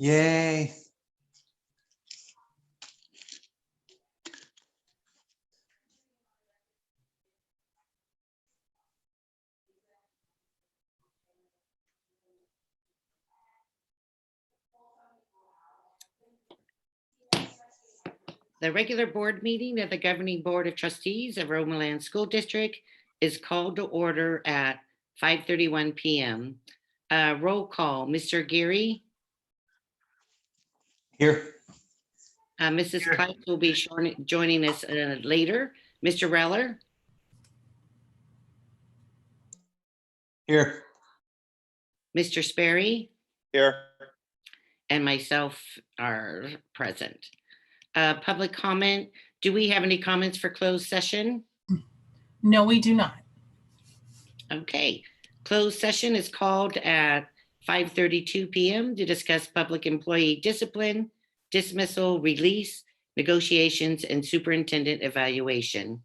Yay. The regular board meeting of the Governing Board of Trustees of Romoland School District is called to order at 5:31 p.m. Roll call, Mr. Geary, Here. Mrs. Here. Klein will be joining us later. Mr. Reller, Here. Mr. Sperry, Here. and myself are present. Public comment. Do we have any comments for closed session? No, we do not. Okay, closed session is called at 5:32 p.m. to discuss public employee discipline, dismissal, release, negotiations, and superintendent evaluation.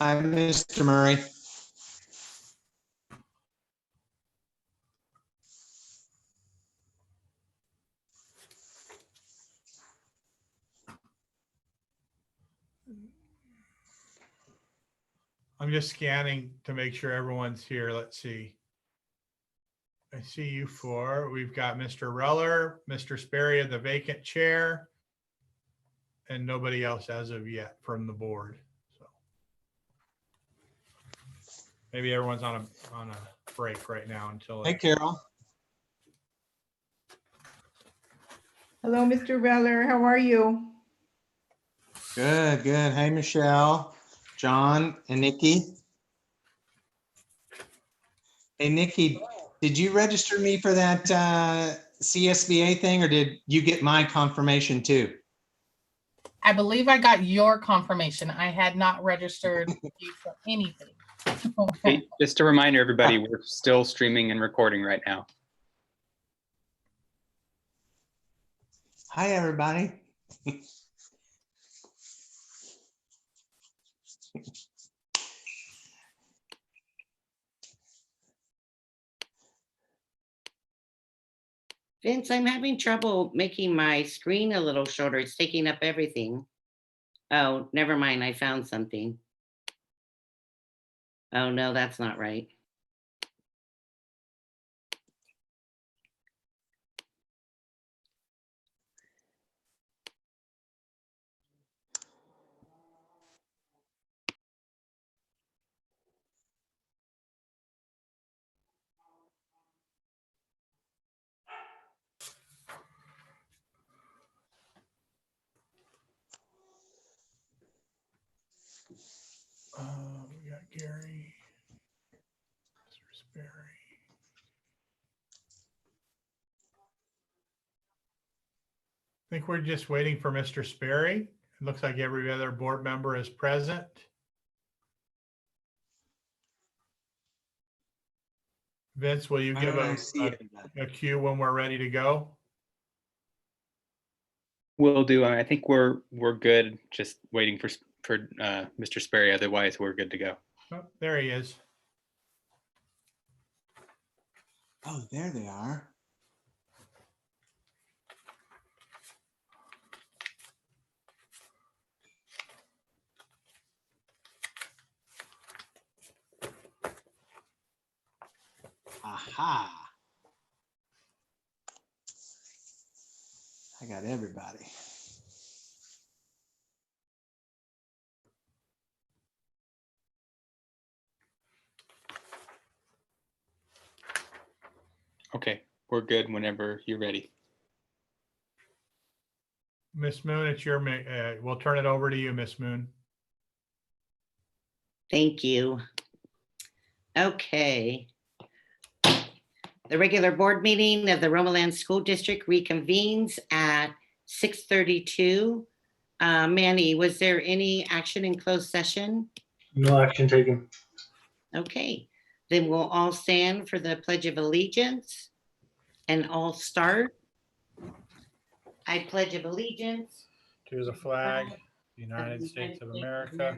Hi, Mr. Murray. I'm just scanning to make sure everyone's here. Let's see. I see you four. We've got Mr. Reller, Mr. Sperry in the vacant chair, and nobody else as of yet from the board. So maybe everyone's on a break right now until. Hey, Carol. Hello, Mr. Reller. How are you? Good, good. Hey, Michelle, John, and Nikki. Hey, Nikki, did you register me for that CSBA thing, or did you get my confirmation too? I believe I got your confirmation. I had not registered you for anything. Hey, just a reminder, everybody, we're still streaming and recording right now. Hi, everybody. Vince, I'm having trouble making my screen a little shorter. It's taking up everything. Oh, never mind. I found something. Oh, no, that's not right. We got Gary, Mr. Sperry. I think we're just waiting for Mr. Sperry. It looks like every other board member is present. Vince, will you give I see it. a cue when we're ready to go? We'll do. I think we're good. Just waiting for Mr. Sperry. Otherwise, we're good to go. Oh, there he is. Oh, there they are. Aha. I got everybody. Okay, we're good whenever you're ready. Miss Moon, it's your, we'll turn it over to you, Miss Moon. Thank you. Okay. The regular board meeting of the Romoland School District reconvenes at 6:32. Manny, was there any action in closed session? No action taken. Okay, then we'll all stand for the Pledge of Allegiance and all start. I pledge of allegiance To the flag, of the United States of America,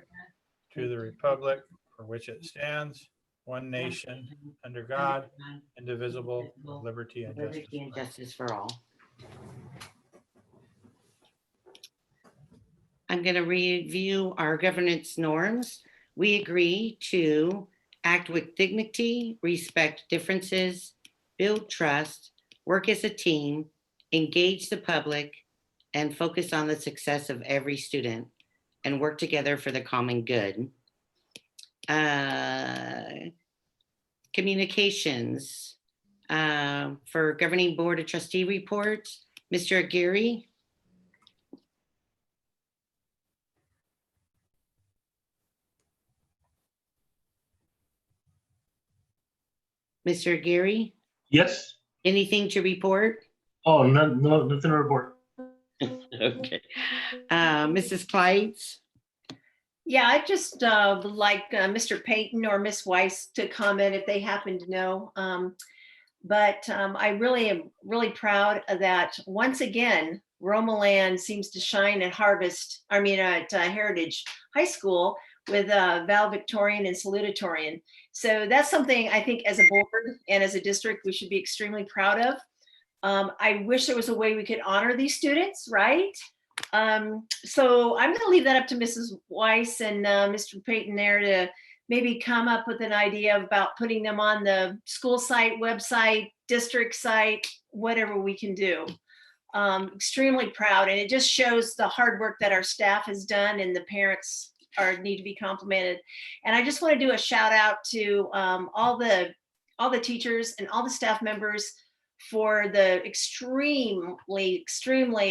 to the republic for which it stands, one nation, under God, indivisible, with liberty and justice for all. for all. I'm going to review our governance norms. We agree to act with dignity, respect differences, build trust, work as a team, engage the public, and focus on the success of every student, and work together for the common good. Communications for Governing Board of Trustee reports, Mr. Aguirre. Mr. Aguirre, Yes. anything to report? Oh, no, nothing to report. Okay. Mrs. Clydes? Yeah, I just would like Mr. Payton or Miss Weiss to comment if they happen to know. But I really am really proud of that. Once again, Romoland seems to shine at Heritage High School with valedictorian and salutatorian. So that's something I think as a board and as a district, we should be extremely proud of. I wish there was a way we could honor these students, right? So I'm going to leave that up to Mrs. Weiss and Mr. Payton there to maybe come up with an idea about putting them on the school site, website, district site, whatever we can do. Extremely proud, and it just shows the hard work that our staff has done, and the parents need to be complimented. And I just want to do a shout out to all the teachers and all the staff members for the extremely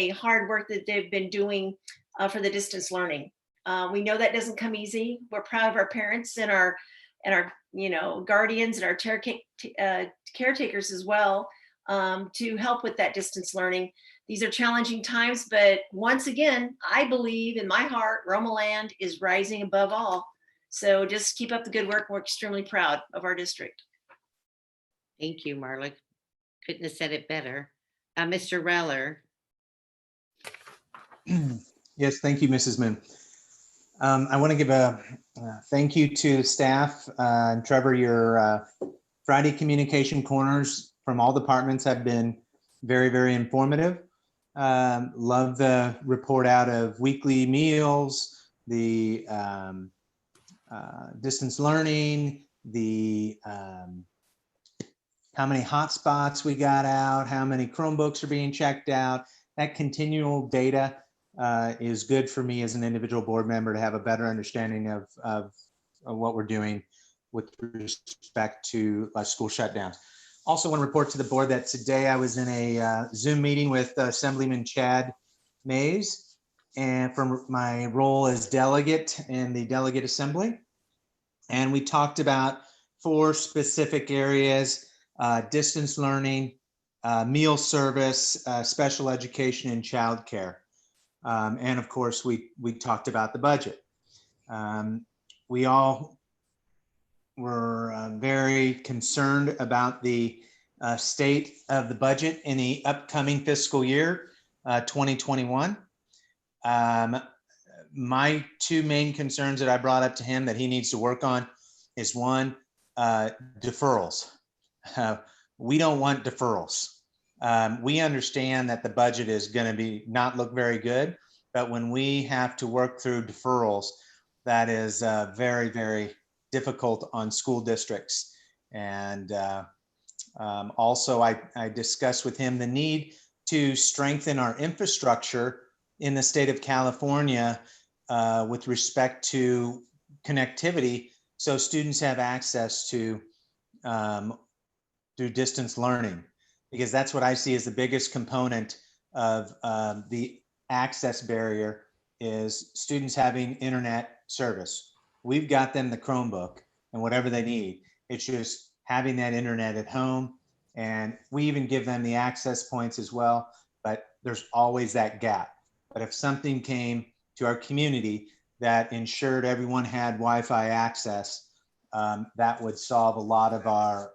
hard work that they've been doing for the distance learning. We know that doesn't come easy. We're proud of our parents and our guardians and our caretakers as well, to help with that distance learning. These are challenging times, but once again, I believe in my heart, Romoland is rising above all. So just keep up the good work. We're extremely proud of our district. Thank you, Marla. Couldn't have said it better. Mr. Reller. Yes, thank you, Mrs. Moon. I want to give a thank you to staff. And Trevor, your Friday communication corners from all departments have been very, very informative. Love the report out of weekly meals, the distance learning, the how many hotspots we got out, how many Chromebooks are being checked out. That continual data is good for me as an individual board member to have a better understanding of what we're doing with respect to school shutdowns. Also want to report to the board that today I was in a Zoom meeting with Assemblyman Chad Mays, and from my role as delegate in the delegate assembly. And we talked about 4 specific areas: distance learning, meal service, special education, and childcare. And of course, we talked about the budget. We all were very concerned about the state of the budget in the upcoming fiscal year, 2021. My 2 main concerns that I brought up to him that he needs to work on is 1, deferrals. We don't want deferrals. We understand that the budget is going to not look very good, but when we have to work through deferrals, that is very, very difficult on school districts. And also I discussed with him the need to strengthen our infrastructure in the state of California with respect to connectivity, so students have access to through distance learning, because that's what I see as the biggest component of the access barrier is students having internet service. We've got them the Chromebook and whatever they need. It's just having that internet at home, and we even give them the access points as well, but there's always that gap. But if something came to our community that ensured everyone had Wi-Fi access, that would solve a lot of our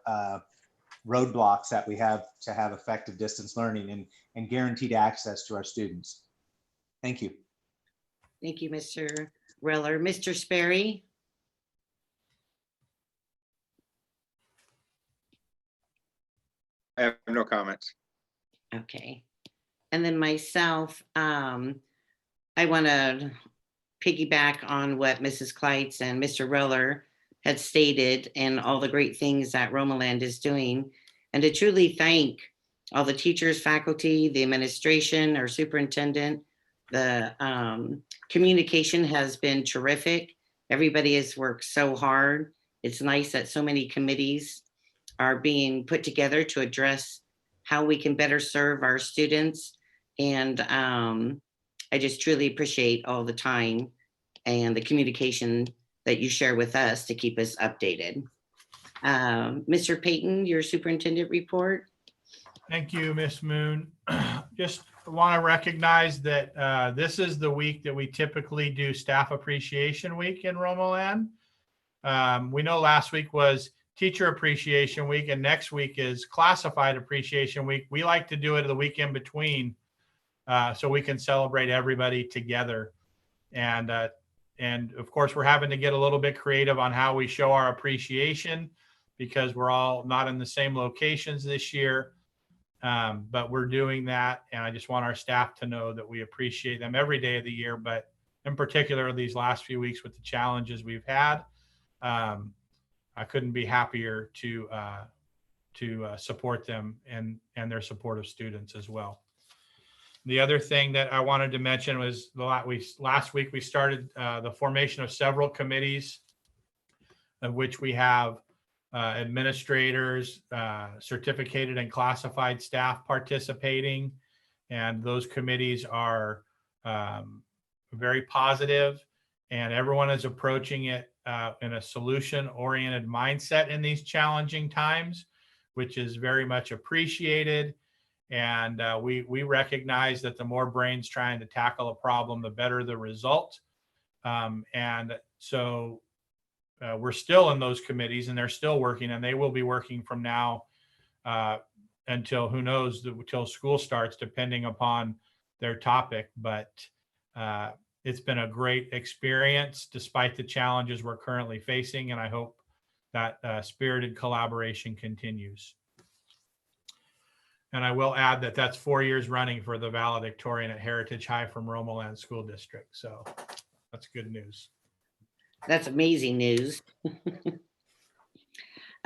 roadblocks that we have to have effective distance learning and guaranteed access to our students. Thank you. Thank you, Mr. Reller. Mr. Sperry. I have no comments. Okay. And then myself, I want to piggyback on what Mrs. Kleitz and Mr. Reller had stated and all the great things that Romoland is doing, and to truly thank all the teachers, faculty, the administration, our superintendent. The communication has been terrific. Everybody has worked so hard. It's nice that so many committees are being put together to address how we can better serve our students. And I just truly appreciate all the time and the communication that you share with us to keep us updated. Mr. Payton, your superintendent report. Thank you, Ms. Moon. Just want to recognize that this is the week that we typically do Staff Appreciation Week in Romoland. We know last week was Teacher Appreciation Week, and next week is Classified Appreciation Week. We like to do it the week in between so we can celebrate everybody together. And and of course, we're having to get a little bit creative on how we show our appreciation because we're all not in the same locations this year. But we're doing that. And I just want our staff to know that we appreciate them every day of the year, but in particular, these last few weeks with the challenges we've had. I couldn't be happier to support them and their support of students as well. The other thing that I wanted to mention was last week we started the formation of several committees, of which we have administrators, certificated and classified staff participating, and those committees are very positive, and everyone is approaching it in a solution-oriented mindset in these challenging times, which is very much appreciated. And we recognize that the more brains trying to tackle a problem, the better the result. And so we're still in those committees, and they're still working, and they will be working from now until who knows, until school starts, depending upon their topic. But it's been a great experience despite the challenges we're currently facing, and I hope that spirited collaboration continues. And I will add that that's 4 years running for the valedictorian at Heritage High from Romoland School District. So that's good news. That's amazing news.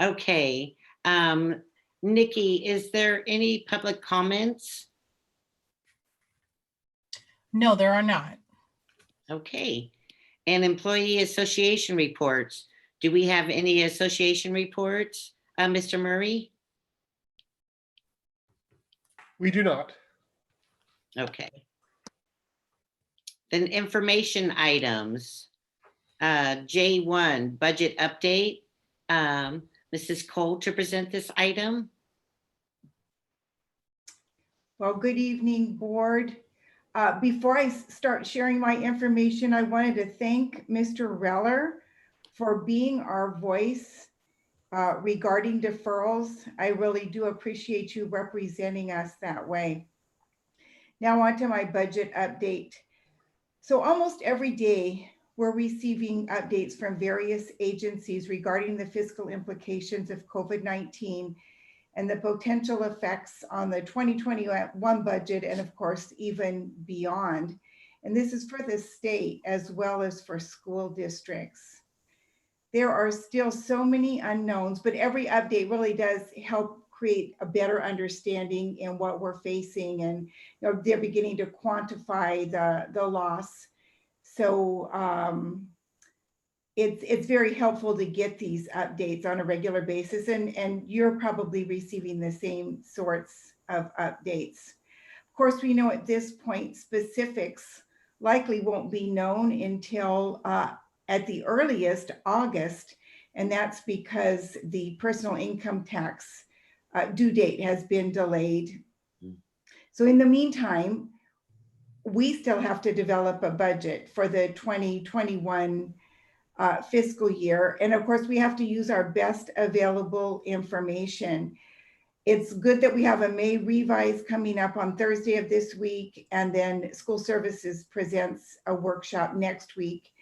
Okay. Nikki, is there any public comments? No, there are not. Okay. And employee association reports. Do we have any association reports, Mr. Murray? We do not. Okay. Then information items. J1, budget update. Mrs. Cole to present this item. Well, good evening, board. Before I start sharing my information, I wanted to thank Mr. Reller for being our voice regarding deferrals. I really do appreciate you representing us that way. Now on to my budget update. So almost every day, we're receiving updates from various agencies regarding the fiscal implications of COVID-19 and the potential effects on the 2021 budget, and of course, even beyond. And this is for the state as well as for school districts. There are still so many unknowns, but every update really does help create a better understanding in what we're facing, and they're beginning to quantify the loss. So it's very helpful to get these updates on a regular basis, and you're probably receiving the same sorts of updates. Of course, we know at this point specifics likely won't be known until at the earliest August, and that's because the personal income tax due date has been delayed. So in the meantime, we still have to develop a budget for the 2021 fiscal year. And of course, we have to use our best available information. It's good that we have a May revise coming up on Thursday of this week, and then School Services presents a workshop next week.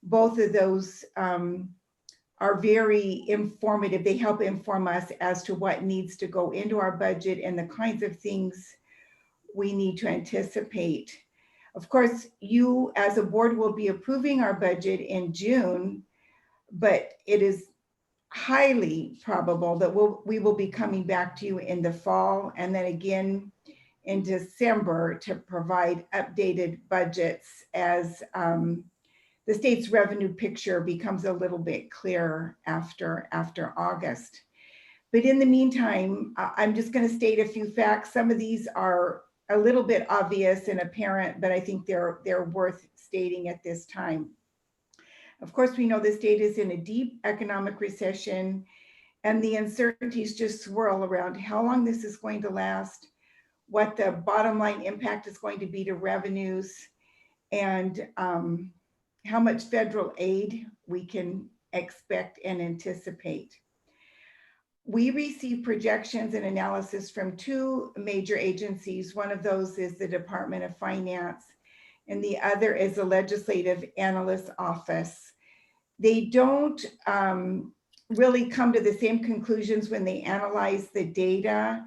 Both of those are very informative. They help inform us as to what needs to go into our budget and the kinds of things we need to anticipate. Of course, you as a board will be approving our budget in June, but it is highly probable that we will be coming back to you in the fall and then again in December to provide updated budgets as the state's revenue picture becomes a little bit clearer after August. But in the meantime, I'm just going to state a few facts. Some of these are a little bit obvious and apparent, but I think they're worth stating at this time. Of course, we know the state is in a deep economic recession, and the uncertainties just swirl around how long this is going to last, what the bottom line impact is going to be to revenues, and how much federal aid we can expect and anticipate. We receive projections and analysis from two major agencies. One of those is the Department of Finance, and the other is the Legislative Analyst Office. They don't really come to the same conclusions when they analyze the data.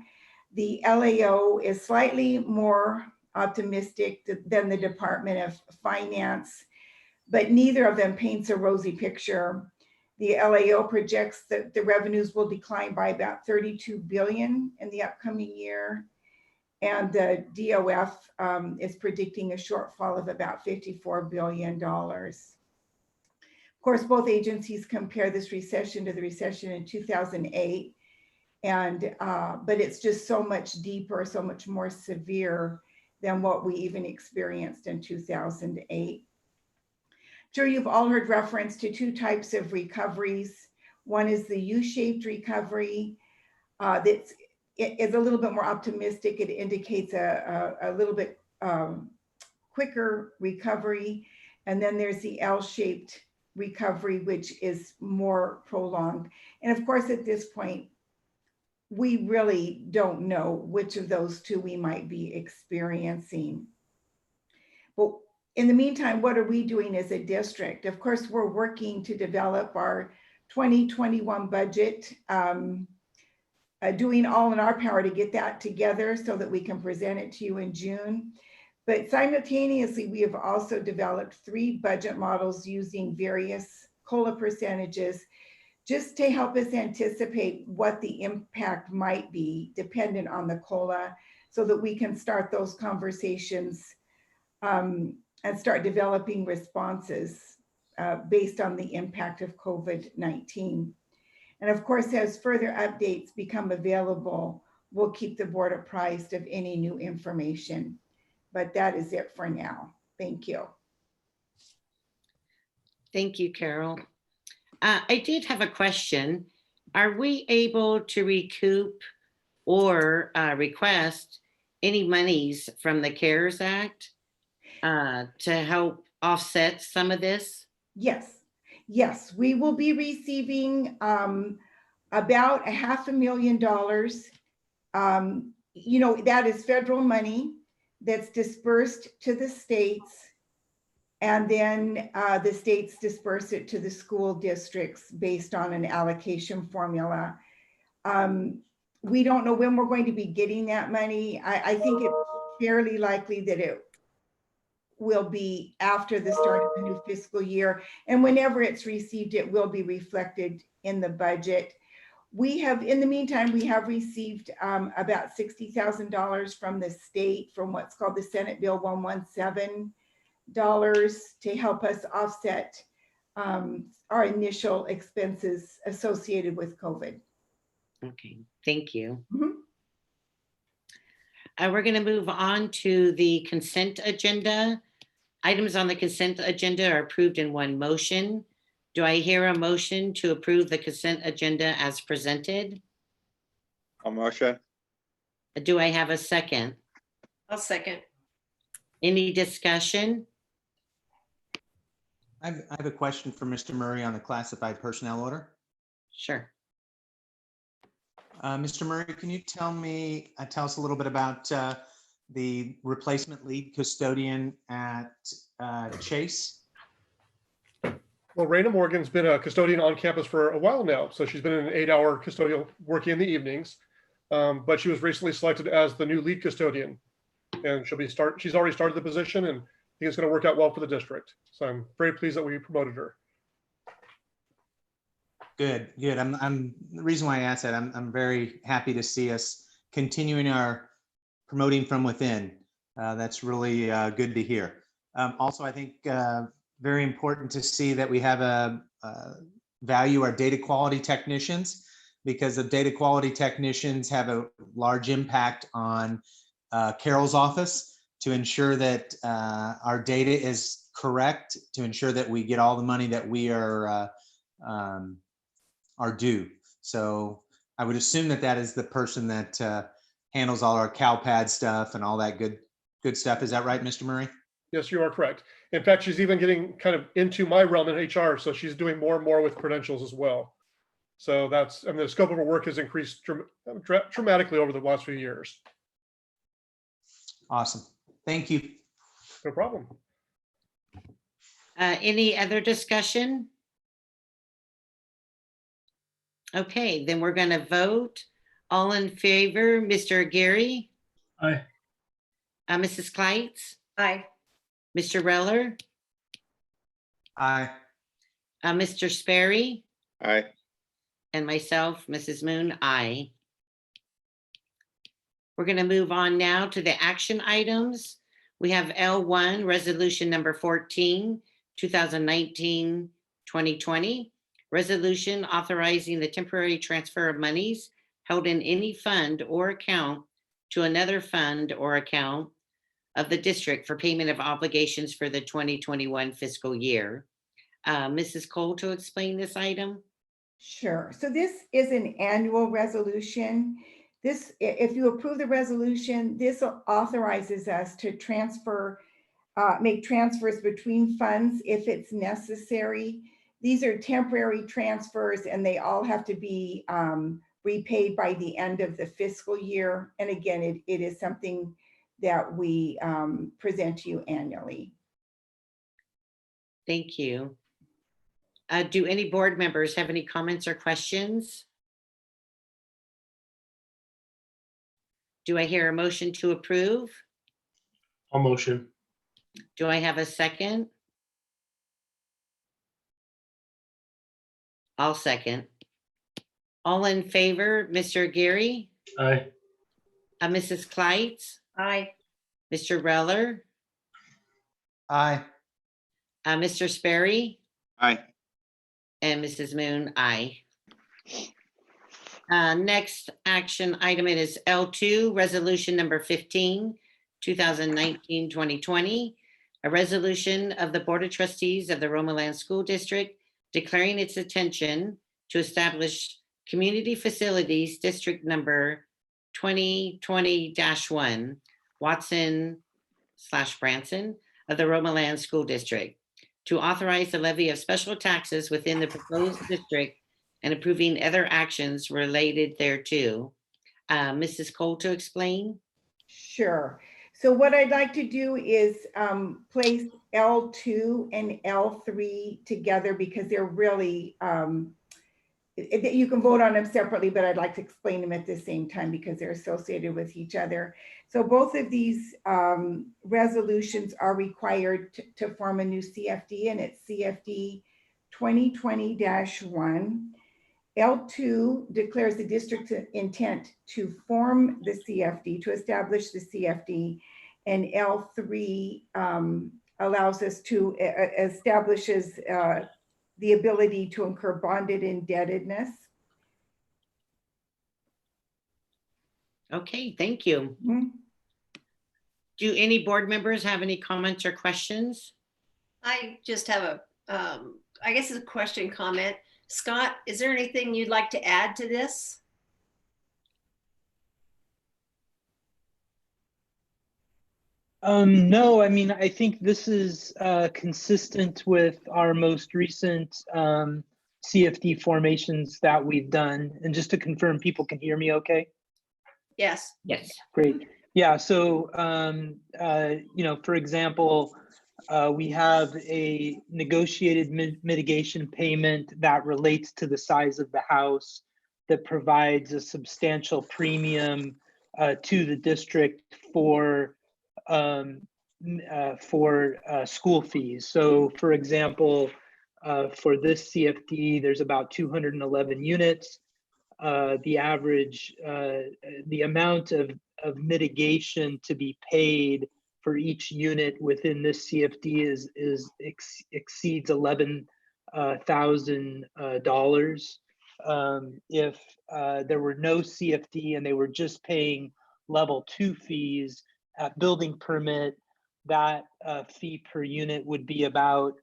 The LAO is slightly more optimistic than the Department of Finance, but neither of them paints a rosy picture. The LAO projects that the revenues will decline by about 32 billion in the upcoming year. And the DOF is predicting a shortfall of about $54 billion. Of course, both agencies compare this recession to the recession in 2008. But it's just so much deeper, so much more severe than what we even experienced in 2008. Sure, you've all heard reference to two types of recoveries. One is the U-shaped recovery that is a little bit more optimistic. It indicates a little bit quicker recovery. And then there's the L-shaped recovery, which is more prolonged. And of course, at this point, we really don't know which of those two we might be experiencing. But in the meantime, what are we doing as a district? Of course, we're working to develop our 2021 budget, doing all in our power to get that together so that we can present it to you in June. But simultaneously, we have also developed 3 budget models using various COLA percentages just to help us anticipate what the impact might be dependent on the COLA so that we can start those conversations and start developing responses based on the impact of COVID-19. And of course, as further updates become available, we'll keep the board apprised of any new information. But that is it for now. Thank you. Thank you, Carol. I did have a question. Are we able to recoup or request any monies from the CARES Act to help offset some of this? Yes, we will be receiving about $500,000. You know, that is federal money that's dispersed to the states, and then the states disperse it to the school districts based on an allocation formula. We don't know when we're going to be getting that money. I think it's fairly likely that it will be after the start of the new fiscal year. And whenever it's received, it will be reflected in the budget. We have, in the meantime, we have received about $60,000 from the state from what's called the Senate Bill 117 to help us offset our initial expenses associated with COVID. Okay, thank you. Mhm. We're going to move on to the consent agenda. Items on the consent agenda are approved in one motion. Do I hear a motion to approve the consent agenda as presented? I'll motion. Do I have a second? I'll second. Any discussion? I have a question for Mr. Murray on the classified personnel order. Sure. Mr. Murray, can you tell us a little bit about the replacement lead custodian at Chase? Well, Raina Morgan's been a custodian on campus for a while now. So she's been an 8-hour custodial working in the evenings, but she was recently selected as the new lead custodian, and she's already started the position, and I think it's going to work out well for the district. So I'm very pleased that we promoted her. Good. The reason why I asked that, I'm very happy to see us continuing our promoting from within. That's really good to hear. Also, I think very important to see that we have value our data quality technicians, because the data quality technicians have a large impact on Carol's office to ensure that our data is correct, to ensure that we get all the money that we are due. So I would assume that is the person that handles all our CalPad stuff and all that good stuff. Is that right, Mr. Murray? Yes, you are correct. In fact, she's even getting kind of into my realm in HR. So she's doing more and more with credentials as well. So the scope of her work has increased dramatically over the last few years. Awesome. Thank you. No problem. Any other discussion? Okay, then we're going to vote. All in favor, Mr. Gary, Aye. Mrs. Kleitz, Aye. Mr. Reller, Aye. Mr. Sperry, Aye. and myself, Mrs. Moon, aye. We're going to move on now to the action items. We have L1, Resolution Number 14, 2019-2020. Resolution authorizing the temporary transfer of monies held in any fund or account to another fund or account of the district for payment of obligations for the 2021 fiscal year. Mrs. Cole to explain this item. Sure. So this is an annual resolution. This, if you approve the resolution, this authorizes us to transfer, make transfers between funds if it's necessary. These are temporary transfers and they all have to be repaid by the end of the fiscal year. And again, it is something that we present to you annually. Thank you. Do any board members have any comments or questions? Do I hear a motion to approve? I'll motion. Do I have a second? I'll second. All in favor, Mr. Gary, Aye. Mrs. Kleitz, Aye. Mr. Reller, Aye. Mr. Sperry, Aye. and Mrs. Moon, aye. Next action item, it is L2, Resolution Number 15, 2019-2020. A resolution of the Board of Trustees of the Romoland School District declaring its intention to establish Community Facilities District Number 2020-1, Watson/Branson of the Romoland School District, to authorize the levy of special taxes within the proposed district and approving other actions related thereto. Mrs. Cole to explain. Sure. So what I'd like to do is place L2 and L3 together because they're really, you can vote on them separately, but I'd like to explain them at the same time because they're associated with each other. So both of these resolutions are required to form a new CFD, and it's CFD 2020-1. L2 declares the district's intent to form the CFD, to establish the CFD, and L3 allows us to, establishes the ability to incur bonded indebtedness. Okay, thank you. Mhm. Do any board members have any comments or questions? I just have a, I guess it's a question comment. Scott, is there anything you'd like to add to this? No, I mean, I think this is consistent with our most recent CFD formations that we've done. And just to confirm, people can hear me okay? Yes. Yes. Great. Yeah, so, for example, we have a negotiated mitigation payment that relates to the size of the house that provides a substantial premium to the district for school fees. So for example, for this CFD, there's about 211 units. The average, the amount of mitigation to be paid for each unit within this CFD exceeds $11,000. If there were no CFD and they were just paying level 2 fees at building permit, that fee per unit would be about,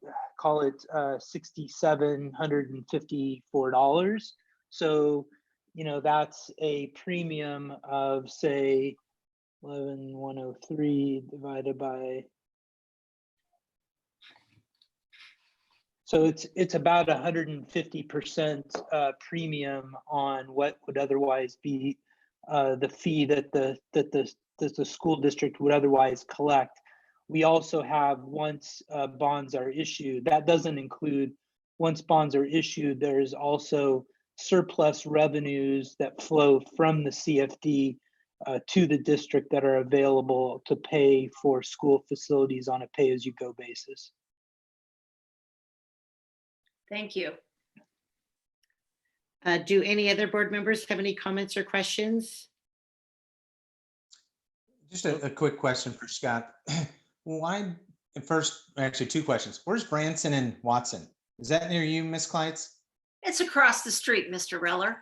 call it $6,754. So, that's a premium of, say, 11,103 divided by, so it's about 150% premium on what would otherwise be the fee that the school district would otherwise collect We also have once bonds are issued, that doesn't include, once bonds are issued, there's also surplus revenues that flow from the CFD to the district that are available to pay for school facilities on a pay-as-you-go basis. Thank you. Do any other board members have any comments or questions? Just a quick question for Scott. Why, first, actually two questions. Where's Branson and Watson? Is that near you, Ms. Kleitz? It's across the street, Mr. Reller.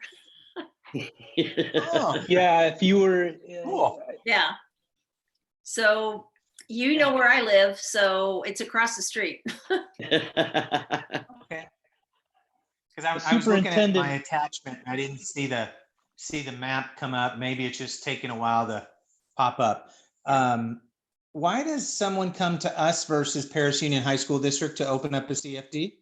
Oh, Yeah, if you were, cool. Yeah. So you know where I live, so it's across the street. Okay. Because I was looking at Superintendent- my attachment. I didn't see the map come up. Maybe it's just taking a while to pop up. Why does someone come to us versus Paris Union High School District to open up a CFD?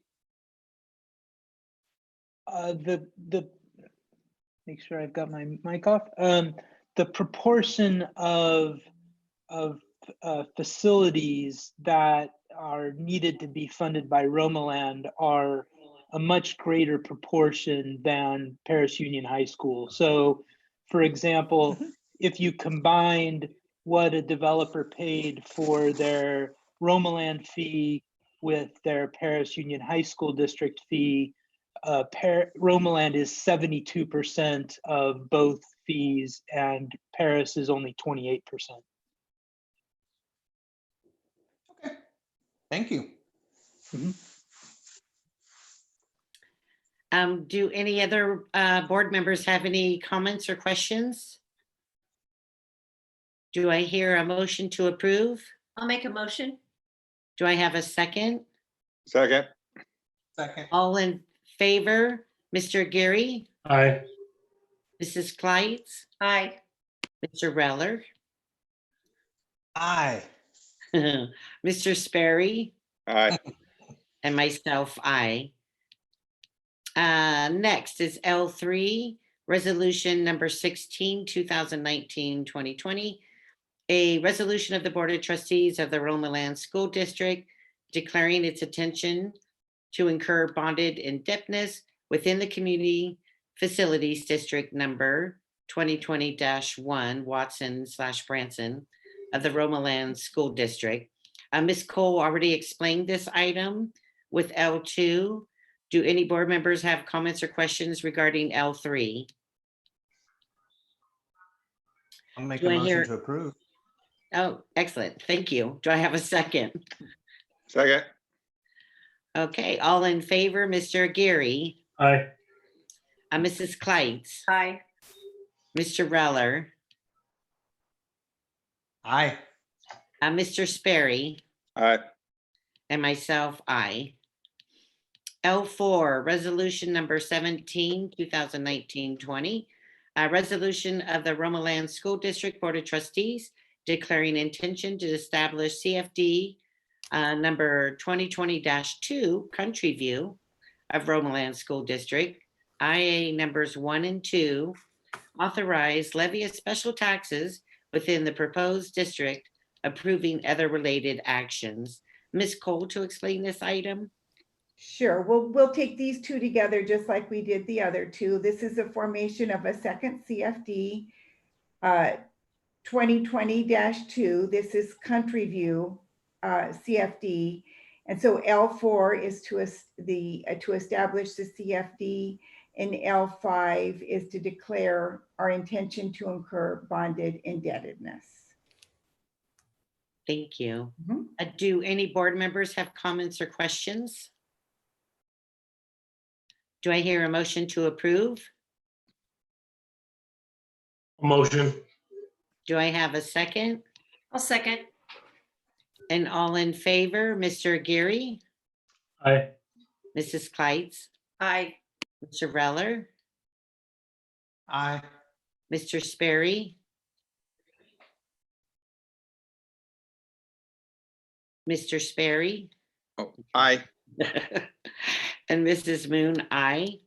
Make sure I've got my mic off. The proportion of facilities that are needed to be funded by Romoland are a much greater proportion than Paris Union High School. So, for example, if you combined what a developer paid for their Romoland fee with their Paris Union High School District fee, Romoland is 72% of both fees and Paris is only 28%. Okay. Thank you. Do any other board members have any comments or questions? Do I hear a motion to approve? I'll make a motion. Do I have a second? Second. Second. All in favor, Mr. Gary, Aye. Mrs. Kleitz, Aye. Mr. Reller, Aye. Mr. Sperry, Aye. and myself, aye. Next is L3, Resolution number 16, 2019-2020. A resolution of the Board of Trustees of the Romoland School District declaring its intention to incur bonded indebtedness within the Community Facilities District number 2020-1 Watson/Branson of the Romoland School District. Ms. Cole already explained this item with L2. Do any board members have comments or questions regarding L3? I'll make Do a I motion hear- to approve. Oh, excellent. Thank you. Do I have a second? Second. Okay, all in favor, Mr. Gary, Aye. Mrs. Kleitz, Aye. Mr. Reller, Aye. Mr. Sperry, Aye. and myself, aye. L4, resolution number 17, 2019-20. A resolution of the Romoland School District Board of Trustees declaring intention to establish CFD number 2020-2 Country View of Romoland School District, IA numbers 1 and 2, authorize levy of special taxes within the proposed district, approving other related actions. Ms. Cole to explain this item. Sure, we'll take these two together just like we did the other two. This is a formation of a second CFD, 2020-2. This is Country View CFD. And so L4 is to establish the CFD, and L5 is to declare our intention to incur bonded indebtedness. Thank you. Mhm. Do any board members have comments or questions? Do I hear a motion to approve? Motion. Do I have a second? I'll second. And all in favor, Mr. Gary, Aye. Mrs. Kleitz, Aye. Mr. Reller, Aye. Mr. Sperry, Mr. Sperry, Oh, aye. and Mrs. Moon, aye.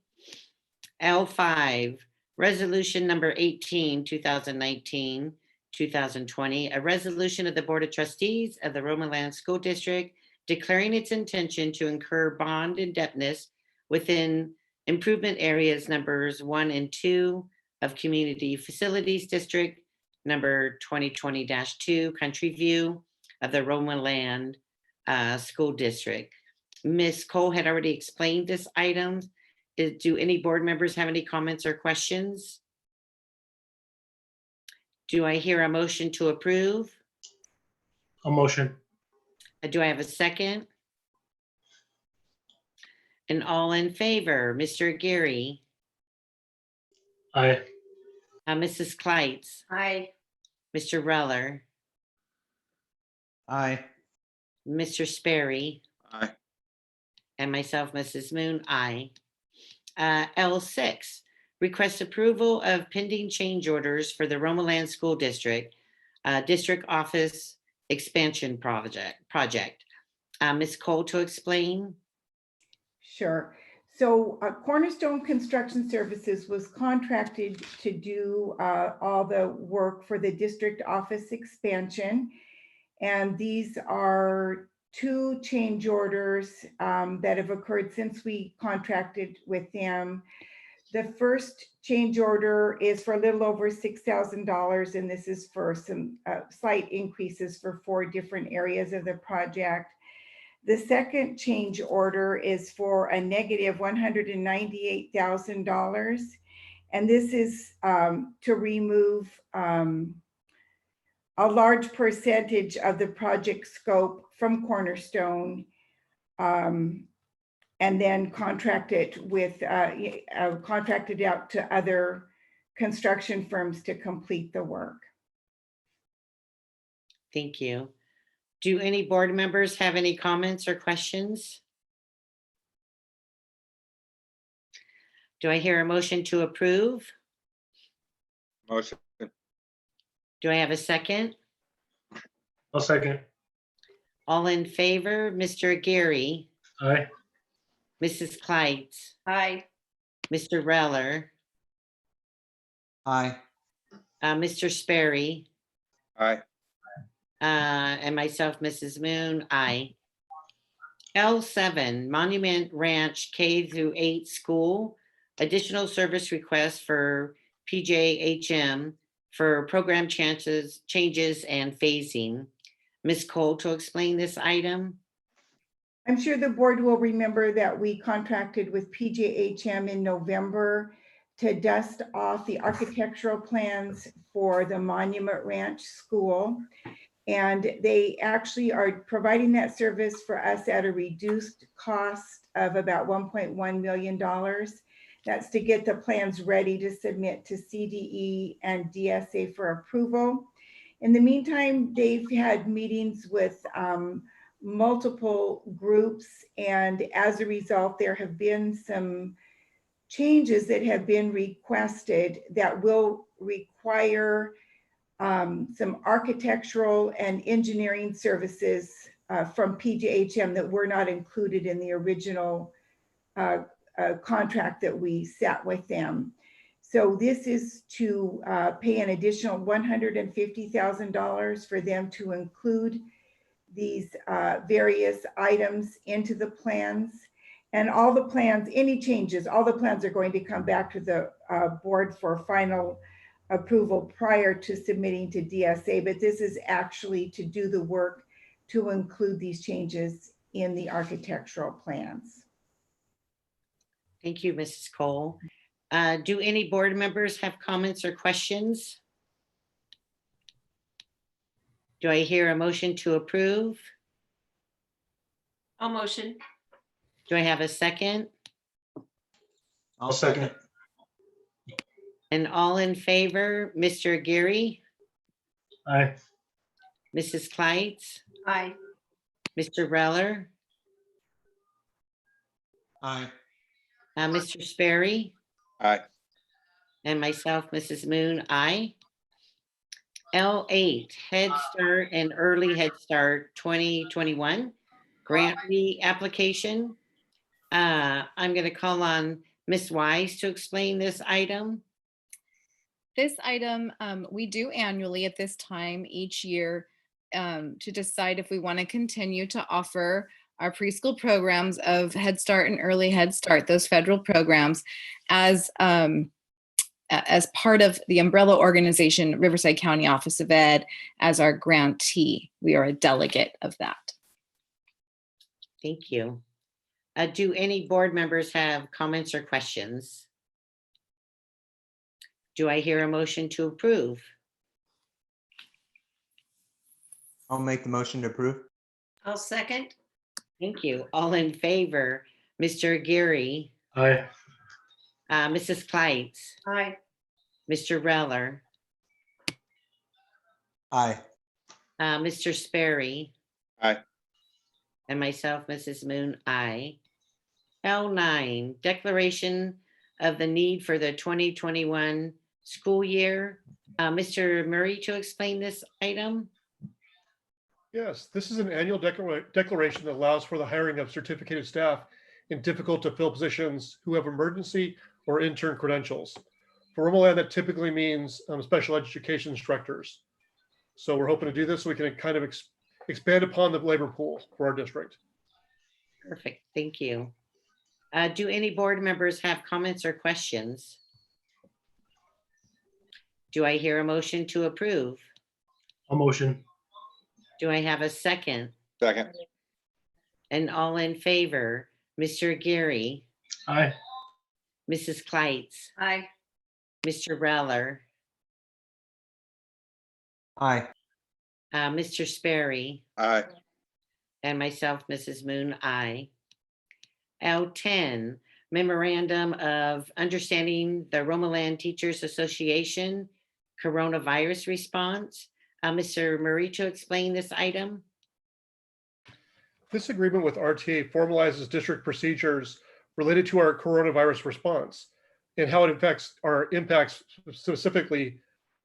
L5, resolution number 18, 2019, 2020, a resolution of the Board of Trustees of the Romoland School District declaring its intention to incur bond indebtedness within improvement areas numbers 1 and 2 of Community Facilities District, number 2020-2, Country View of the Romoland School District. Ms. Cole had already explained this item. Do any board members have any comments or questions? Do I hear a motion to approve? A motion. Do I have a second? And all in favor, Mr. Gary, Aye. Mrs. Kleitz, Aye. Mr. Reller, Aye. Mr. Sperry, Aye. and myself, Mrs. Moon, aye. L6, request approval of pending change orders for the Romoland School District, District Office Expansion Project. Ms. Cole to explain. Sure. So Cornerstone Construction Services was contracted to do all the work for the district office expansion. And these are 2 change orders that have occurred since we contracted with them. The first change order is for a little over $6,000, and this is for some slight increases for 4 different areas of the project. The second change order is for a negative $198,000. And this is to remove a large percentage of the project scope from Cornerstone and then contract it with, contracted out to other construction firms to complete the work. Thank you. Do any board members have any comments or questions? Do I hear a motion to approve? Motion. Do I have a second? I'll second. All in favor, Mr. Gary, Aye. Mrs. Kleitz, Aye. Mr. Reller, Aye. Mr. Sperry, Aye. and myself, Mrs. Moon, aye. L7, Monument Ranch K-8 School, additional service request for PJHM for program changes and phasing. Ms. Cole to explain this item. I'm sure the board will remember that we contracted with PJHM in November to dust off the architectural plans for the Monument Ranch School. And they actually are providing that service for us at a reduced cost of about $1.1 million. That's to get the plans ready to submit to CDE and DSA for approval. In the meantime, they've had meetings with multiple groups, and as a result, there have been some changes that have been requested that will require some architectural and engineering services from PJHM that were not included in the original contract that we set with them. So this is to pay an additional $150,000 for them to include these various items into the plans. And all the plans, any changes, all the plans are going to come back to the board for final approval prior to submitting to DSA, but this is actually to do the work to include these changes in the architectural plans. Thank you, Mrs. Cole. Do any board members have comments or questions? Do I hear a motion to approve? I'll motion. Do I have a second? I'll second. And all in favor, Mr. Gary, Aye. Mrs. Kleitz, Aye. Mr. Reller, Aye. Mr. Sperry, Aye. and myself, Mrs. Moon, aye. L8, Head Start and Early Head Start 2021 grant application. I'm going to call on Ms. Wise to explain this item. This item, we do annually at this time each year to decide if we want to continue to offer our preschool programs of Head Start and Early Head Start, those federal programs, as part of the umbrella organization, Riverside County Office of Ed, as our grantee. We are a delegate of that. Thank you. Do any board members have comments or questions? Do I hear a motion to approve? I'll make the motion to approve. I'll second. Thank you. All in favor, Mr. Geary, Aye. Mrs. Kleitz, Aye. Mr. Reller, Aye. Mr. Sperry. Aye. And myself, Mrs. Moon, aye. L9, declaration of the need for the 2021 school year. Mr. Murray to explain this item. Yes, this is an annual declaration that allows for the hiring of certificated staff in difficult to fill positions who have emergency or intern credentials. For Romoland, that typically means special education instructors. So we're hoping to do this so we can kind of expand upon the labor pool for our district. Perfect, thank you. Do any board members have comments or questions? Do I hear a motion to approve? A motion. Do I have a second? Second. And all in favor, Mr. Geary, Aye. Mrs. Kleitz, Aye. Mr. Reller, Aye. Mr. Sperry, Aye. and myself, Mrs. Moon, aye. L10, memorandum of understanding the Romoland Teachers Association coronavirus response. Mr. Murray to explain this item. This agreement with RTA formalizes district procedures related to our coronavirus response and how it impacts specifically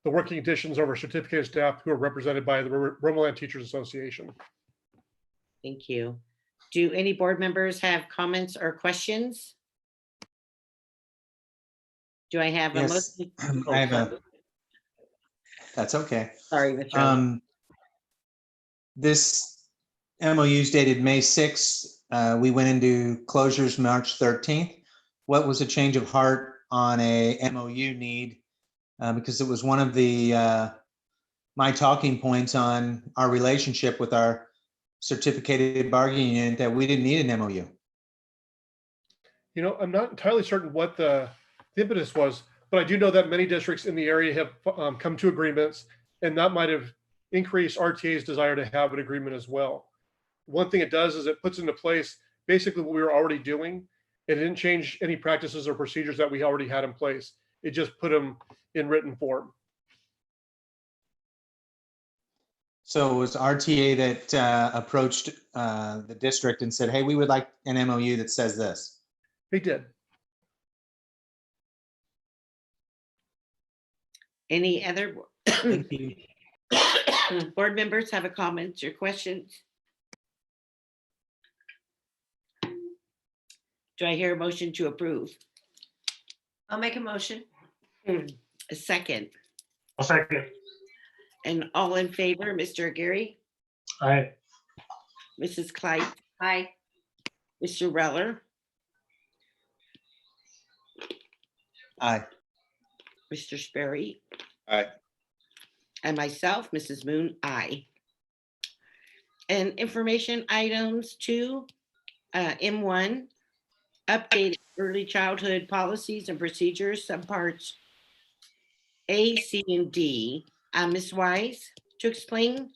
the working conditions of our certificated staff who are represented by the Romoland Teachers Association. Thank you. Do any board members have comments or questions? Do I have a Yes, motion? I have a. That's okay. Sorry, Mr. Reller. This MOU is dated May 6th. We went into closures March 13th. What was a change of heart on a MOU need? Because it was one of the my talking points on our relationship with our certificated bargaining unit that we didn't need an MOU. You know, I'm not entirely certain what the impetus was, but I do know that many districts in the area have come to agreements, and that might have increased RTA's desire to have an agreement as well. One thing it does is it puts into place basically what we were already doing. It didn't change any practices or procedures that we already had in place. It just put them in written form. So it was RTA that approached the district and said, hey, we would like an MOU that says this. They did. Any other Thank you. board members have a comment or questions? Do I hear a motion to approve? I'll make a motion. A second. I'll second. And all in favor, Mr. Geary, Aye. Mrs. Kleitz, Aye. Mr. Reller, Aye. Mr. Sperry, Aye. and myself, Mrs. Moon, aye. And information items 2, M1, updated early childhood policies and procedures, subparts A, C, and D. Ms. Wise to explain.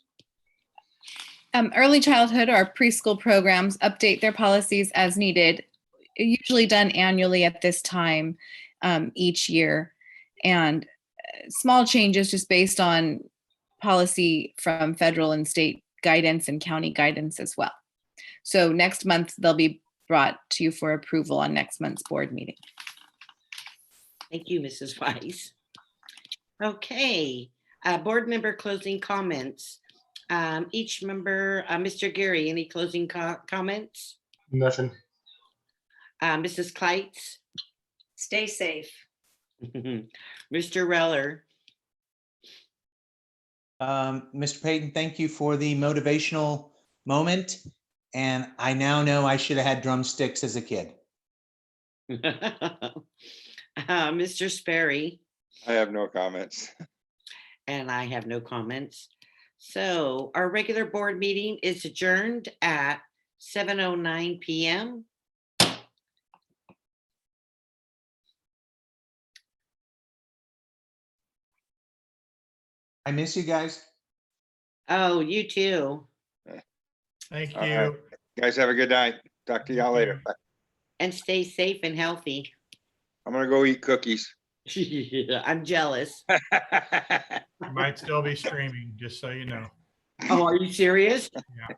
Early childhood or preschool programs update their policies as needed, usually done annually at this time each year. And small changes just based on policy from federal and state guidance and county guidance as well. So next month, they'll be brought to you for approval on next month's board meeting. Thank you, Mrs. Wise. Okay, board member closing comments. Each member, Mr. Geary, any closing comments? Nothing. Mrs. Kleitz, Stay safe. Mr. Reller, Mr. Payton, thank you for the motivational moment. And I now know I should have had drumsticks as a kid. Mr. Sperry, I have no comments. and I have no comments. So our regular board meeting is adjourned at 7:09 PM. I miss you guys. Oh, you too. Thank All you. Guys, have a good night. Talk to y'all later. Bye. And stay safe and healthy. I'm gonna go eat cookies. I'm jealous. Might still be streaming, just so you know. Oh, are you serious? Yeah.